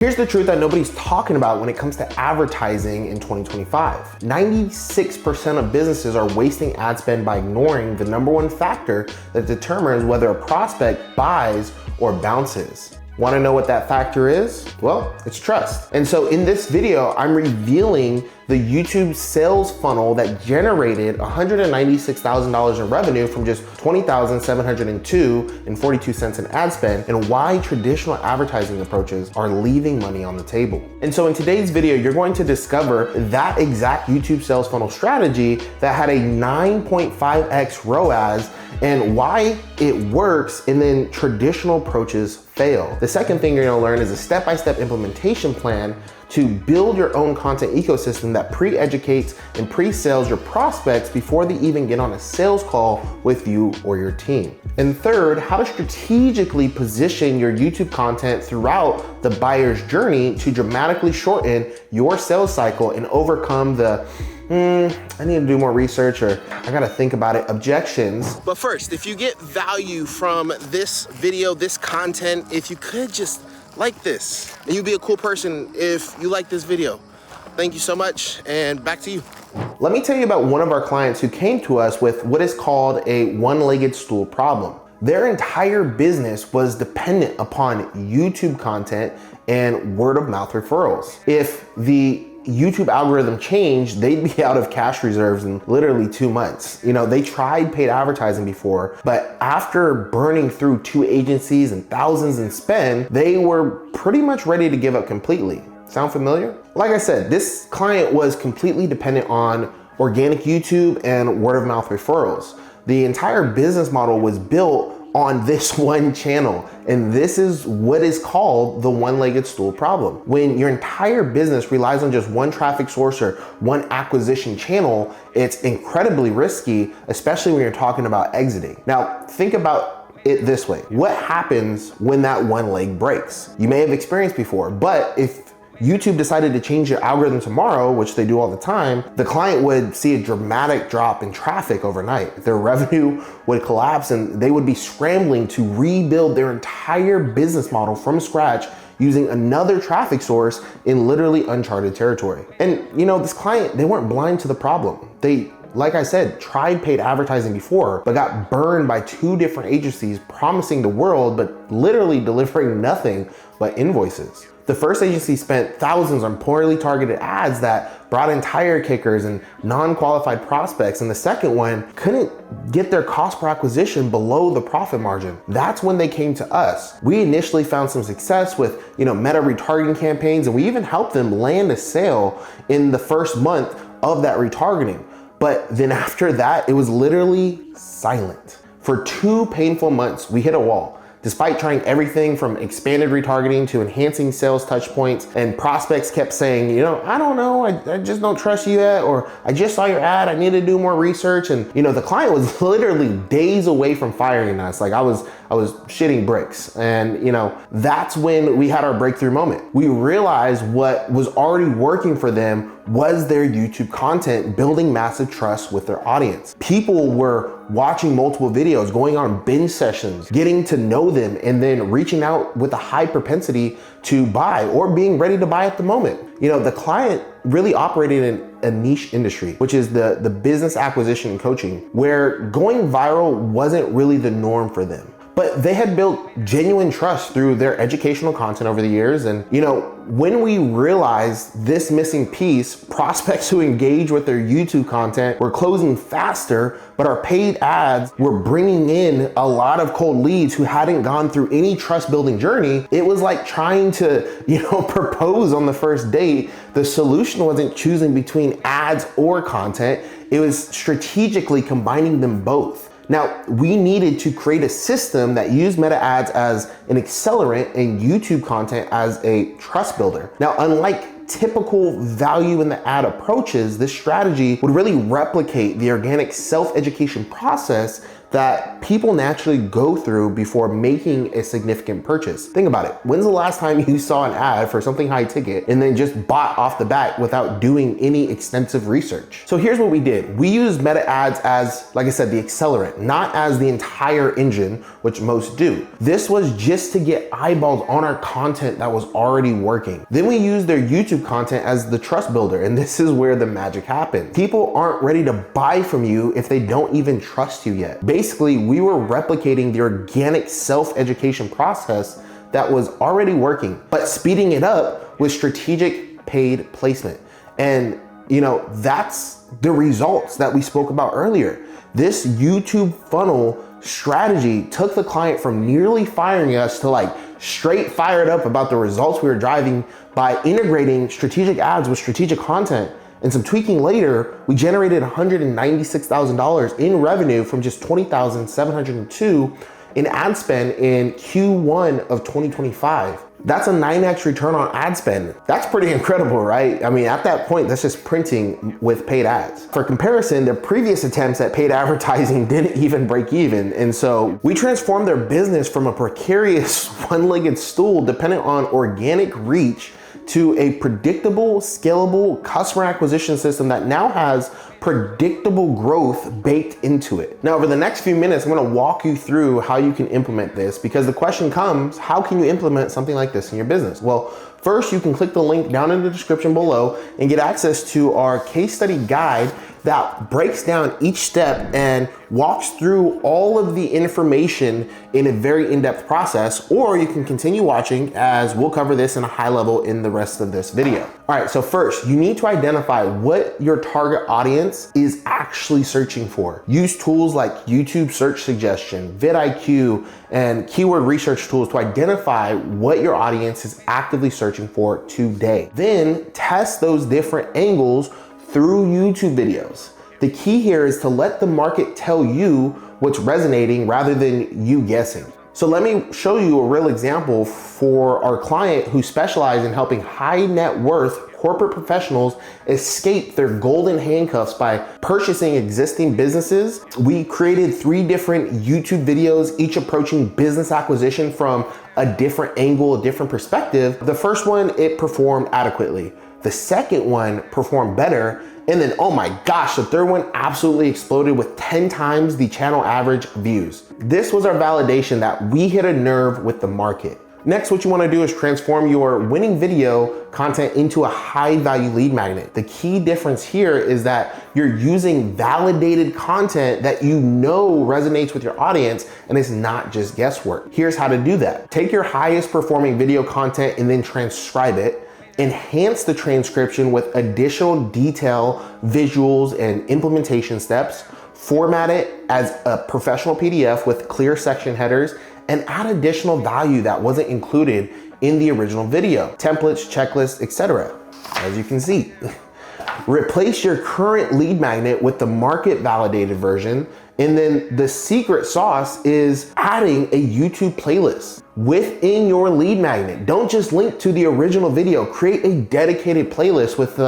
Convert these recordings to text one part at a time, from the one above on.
Here's the truth that nobody's talking about when it comes to advertising in 2025. 96% of businesses are wasting ad spend by ignoring the number one factor that determines whether a prospect buys or bounces. Want to know what that factor is? Well, it's trust. And so in this video, I'm revealing the YouTube sales funnel that generated $196,000 in revenue from just $20,702.42 in ad spend, and why traditional advertising approaches are leaving money on the table. And so in today's video, you're going to discover that exact YouTube sales funnel strategy that had a 9.5x ROAS and why it works, and then traditional approaches fail. The second thing you're gonna learn is a step-by-step implementation plan to build your own content ecosystem that pre-educates and pre-sales your prospects before they even get on a sales call with you or your team. And third, how to strategically position your YouTube content throughout the buyer's journey to dramatically shorten your sales cycle and overcome the I need to do more research, or I gotta think about it, objections. But first, if you get value from this video, this content, if you could just like this, and you'd be a cool person if you like this video. Thank you so much, and back to you. Let me tell you about one of our clients who came to us with what is called a one-legged stool problem. Their entire business was dependent upon YouTube content and word of mouth referrals. If the YouTube algorithm changed, they'd be out of cash reserves in literally 2 months. You know, they tried paid advertising before, but after burning through 2 agencies and thousands in spend, they were pretty much ready to give up completely. Sound familiar? Like I said, this client was completely dependent on organic YouTube and word of mouth referrals. The entire business model was built on this one channel. And this is what is called the one-legged stool problem. When your entire business relies on just one traffic source or one acquisition channel, it's incredibly risky, especially when you're talking about exiting. Now, think about it this way. What happens when that one leg breaks? You may have experienced before, but if YouTube decided to change your algorithm tomorrow, which they do all the time, the client would see a dramatic drop in traffic overnight. Their revenue would collapse and they would be scrambling to rebuild their entire business model from scratch using another traffic source in literally uncharted territory. And you know, this client, they weren't blind to the problem. They, like I said, tried paid advertising before, but got burned by 2 different agencies promising the world, but literally delivering nothing but invoices. The first agency spent thousands on poorly targeted ads that brought in tire kickers and non-qualified prospects, and the second one couldn't get their cost per acquisition below the profit margin. That's when they came to us. We initially found some success with, meta retargeting campaigns, and we even helped them land a sale in the first month of that retargeting. But then after that, it was literally silent. For 2 painful months, we hit a wall. Despite trying everything from expanded retargeting to enhancing sales touch points, and prospects kept saying, I don't know, I just don't trust you yet, or I just saw your ad, I need to do more research. And the client was literally days away from firing us. Like I was shitting bricks. And that's when we had our breakthrough moment. We realized what was already working for them was their YouTube content, building massive trust with their audience. People were watching multiple videos, going on binge sessions, getting to know them, and then reaching out with a high propensity to buy or being ready to buy at the moment. The client really operated in a niche industry, which is the business acquisition and coaching, where going viral wasn't really the norm for them. But they had built genuine trust through their educational content over the years. And when we realized this missing piece, prospects who engage with their YouTube content were closing faster, but our paid ads were bringing in a lot of cold leads who hadn't gone through any trust building journey. It was like trying to, propose on the first date. The solution wasn't choosing between ads or content. It was strategically combining them both. Now, we needed to create a system that used meta ads as an accelerant and YouTube content as a trust builder. Now, unlike typical value in the ad approaches, this strategy would really replicate the organic self-education process that people naturally go through before making a significant purchase. Think about it. When's the last time you saw an ad for something high ticket and then just bought off the bat without doing any extensive research? So here's what we did. We used meta ads as, like I said, the accelerant, not as the entire engine, which most do. This was just to get eyeballs on our content that was already working. Then we used their YouTube content as the trust builder, and this is where the magic happens. People aren't ready to buy from you if they don't even trust you yet. Basically, we were replicating the organic self-education process that was already working, but speeding it up with strategic paid placement. And that's the results that we spoke about earlier. This YouTube funnel strategy took the client from nearly firing us to like straight fired up about the results we were driving by integrating strategic ads with strategic content. And some tweaking later, we generated $196,000 in revenue from just $20,702 in ad spend in Q1 of 2025. That's a 9x return on ad spend. That's pretty incredible, right? I mean, at that point, that's just printing with paid ads. For comparison, their previous attempts at paid advertising didn't even break even. And so we transformed their business from a precarious one-legged stool dependent on organic reach to a predictable, scalable customer acquisition system that now has predictable growth baked into it. Now, over the next few minutes, I'm gonna walk you through how you can implement this, because the question comes, how can you implement something like this in your business? Well, first, you can click the link down in the description below and get access to our case study guide that breaks down each step and walks through all of the information in a very in-depth process, or you can continue watching as we'll cover this in a high level in the rest of this video. All right, so first, you need to identify what your target audience is actually searching for. Use tools like YouTube search suggestion, vidIQ, and keyword research tools to identify what your audience is actively searching for today. Then test those different angles through YouTube videos. The key here is to let the market tell you what's resonating rather than you guessing. So let me show you a real example for our client who specializes in helping high net worth corporate professionals escape their golden handcuffs by purchasing existing businesses. We created 3 different YouTube videos, each approaching business acquisition from a different angle, a different perspective. The first one, it performed adequately. The second one performed better. And then, oh my gosh, the third one absolutely exploded with 10 times the channel average views. This was our validation that we hit a nerve with the market. Next, what you wanna do is transform your winning video content into a high value lead magnet. The key difference here is that you're using validated content that you know resonates with your audience, and it's not just guesswork. Here's how to do that. Take your highest performing video content and then transcribe it. Enhance the transcription with additional detail, visuals, and implementation steps. Format it as a professional PDF with clear section headers, and add additional value that wasn't included in the original video. Templates, checklists, etc. As you can see. Replace your current lead magnet with the market validated version. And then the secret sauce is adding a YouTube playlist within your lead magnet. Don't just link to the original video. Create a dedicated playlist with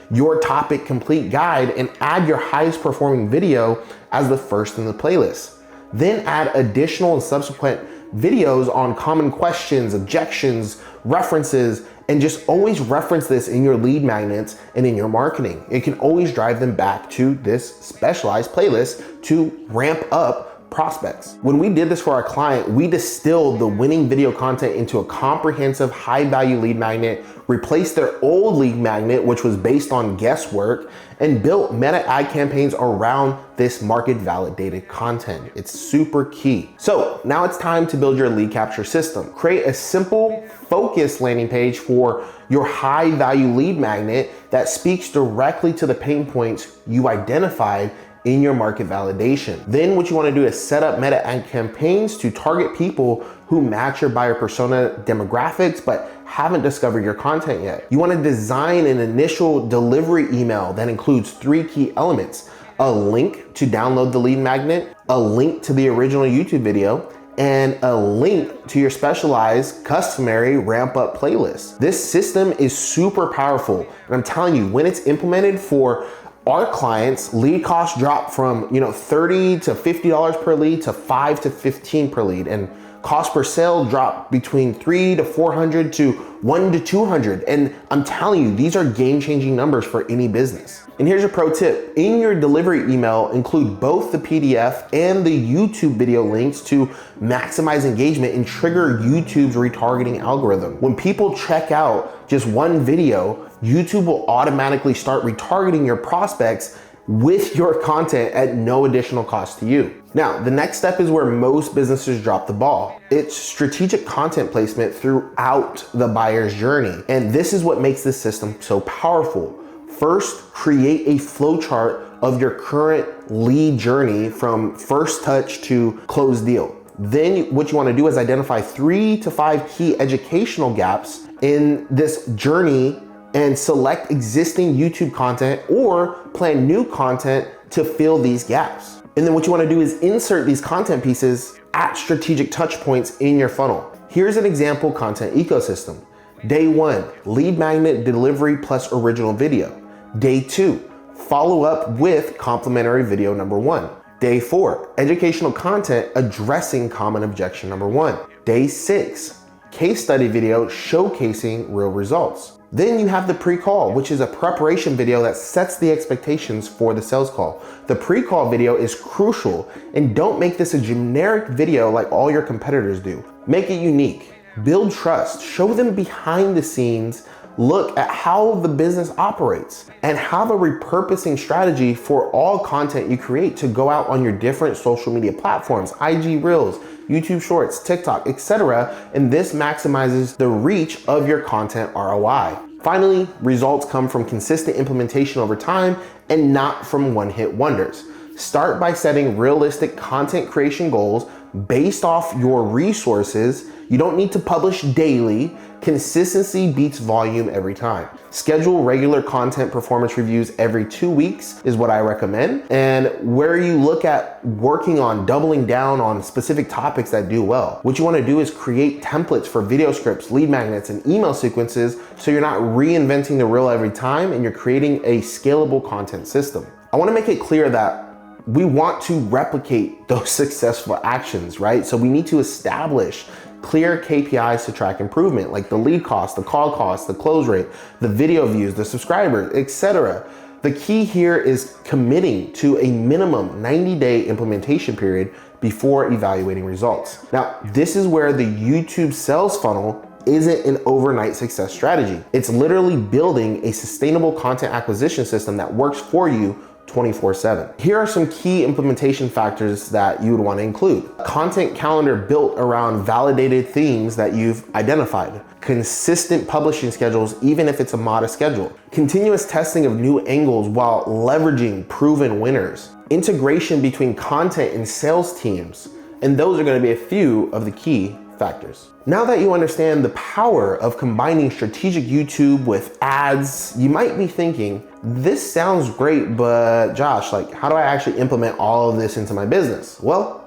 your topic complete guide and add your highest performing video as the first in the playlist. Then add additional and subsequent videos on common questions, objections, references, and just always reference this in your lead magnets and in your marketing. It can always drive them back to this specialized playlist to ramp up prospects. When we did this for our client, we distilled the winning video content into a comprehensive high value lead magnet, replaced their old lead magnet, which was based on guesswork, and built meta ad campaigns around this market validated content. It's super key. So now it's time to build your lead capture system. Create a simple, focused landing page for your high value lead magnet that speaks directly to the pain points you identified in your market validation. Then what you wanna do is set up meta ad campaigns to target people who match your buyer persona demographics but haven't discovered your content yet. You wanna design an initial delivery email that includes 3 key elements: a link to download the lead magnet, a link to the original YouTube video, and a link to your specialized customary ramp up playlist. This system is super powerful, and I'm telling you, when it's implemented for our clients, lead costs drop from $30 to $50 per lead to $5 to $15 per lead, and cost per sale drop between $300 to $400 to $100 to $200. And I'm telling you, these are game-changing numbers for any business. And here's a pro tip. In your delivery email, include both the PDF and the YouTube video links to maximize engagement and trigger YouTube's retargeting algorithm. When people check out just one video, YouTube will automatically start retargeting your prospects with your content at no additional cost to you. Now, the next step is where most businesses drop the ball. It's strategic content placement throughout the buyer's journey. And this is what makes this system so powerful. First, create a flowchart of your current lead journey from first touch to closed deal. Then what you want to do is identify 3 to 5 key educational gaps in this journey and select existing YouTube content or plan new content to fill these gaps. And then what you want to do is insert these content pieces at strategic touch points in your funnel. Here's an example content ecosystem. Day 1, lead magnet delivery plus original video. Day 2, follow up with complimentary video number 1. Day 4, educational content addressing common objection number 1. Day 6, case study video showcasing real results. Then you have the pre-call, which is a preparation video that sets the expectations for the sales call. The pre-call video is crucial, and don't make this a generic video like all your competitors do. Make it unique, build trust, show them behind the scenes, look at how the business operates, and have a repurposing strategy for all content you create to go out on your different social media platforms, IG Reels, YouTube Shorts, TikTok, etc. And this maximizes the reach of your content ROI. Finally, results come from consistent implementation over time and not from one-hit wonders. Start by setting realistic content creation goals based off your resources. You don't need to publish daily. Consistency beats volume every time. Schedule regular content performance reviews every 2 weeks is what I recommend. And where you look at working on doubling down on specific topics that do well. What you want to do is create templates for video scripts, lead magnets, and email sequences so you're not reinventing the wheel every time and you're creating a scalable content system. I want to make it clear that we want to replicate those successful actions, right? So we need to establish clear KPIs to track improvement, like the lead cost, the call cost, the close rate, the video views, the subscribers, etc. The key here is committing to a minimum 90-day implementation period before evaluating results. Now, this is where the YouTube sales funnel isn't an overnight success strategy. It's literally building a sustainable content acquisition system that works for you 24/7. Here are some key implementation factors that you would want to include. Content calendar built around validated themes that you've identified. Consistent publishing schedules, even if it's a modest schedule. Continuous testing of new angles while leveraging proven winners. Integration between content and sales teams. And those are going to be a few of the key factors. Now that you understand the power of combining strategic YouTube with ads, you might be thinking, this sounds great, but Josh, how do I actually implement all of this into my business? Well,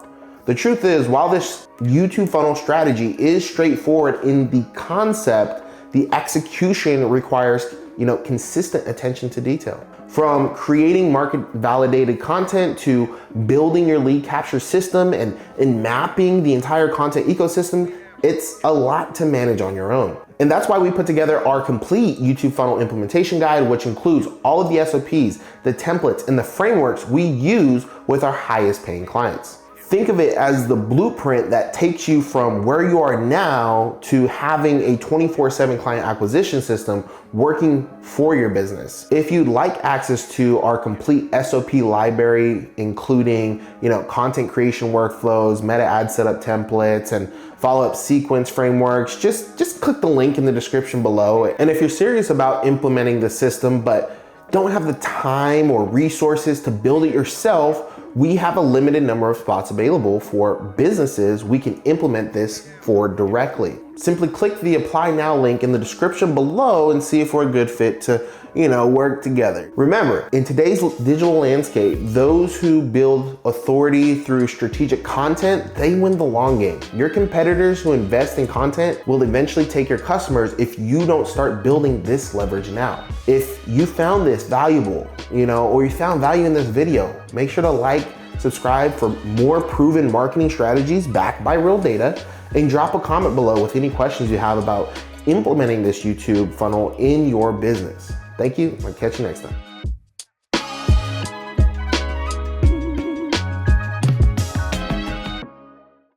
the truth is, while this YouTube funnel strategy is straightforward in the concept, the execution requires, consistent attention to detail. From creating market validated content to building your lead capture system and mapping the entire content ecosystem, it's a lot to manage on your own. And that's why we put together our complete YouTube funnel implementation guide, which includes all of the SOPs, the templates, and the frameworks we use with our highest paying clients. Think of it as the blueprint that takes you from where you are now to having a 24/7 client acquisition system working for your business. If you'd like access to our complete SOP library, including, content creation workflows, meta ad setup templates, and follow-up sequence frameworks, just click the link in the description below. And if you're serious about implementing the system, but don't have the time or resources to build it yourself, we have a limited number of spots available for businesses we can implement this for directly. Simply click the apply now link in the description below and see if we're a good fit to, work together. Remember, in today's digital landscape, those who build authority through strategic content, they win the long game. Your competitors who invest in content will eventually take your customers if you don't start building this leverage now. If you found this valuable, or you found value in this video, make sure to like, subscribe for more proven marketing strategies backed by real data, and drop a comment below with any questions you have about implementing this YouTube funnel in your business. Thank you. I'll catch you next time.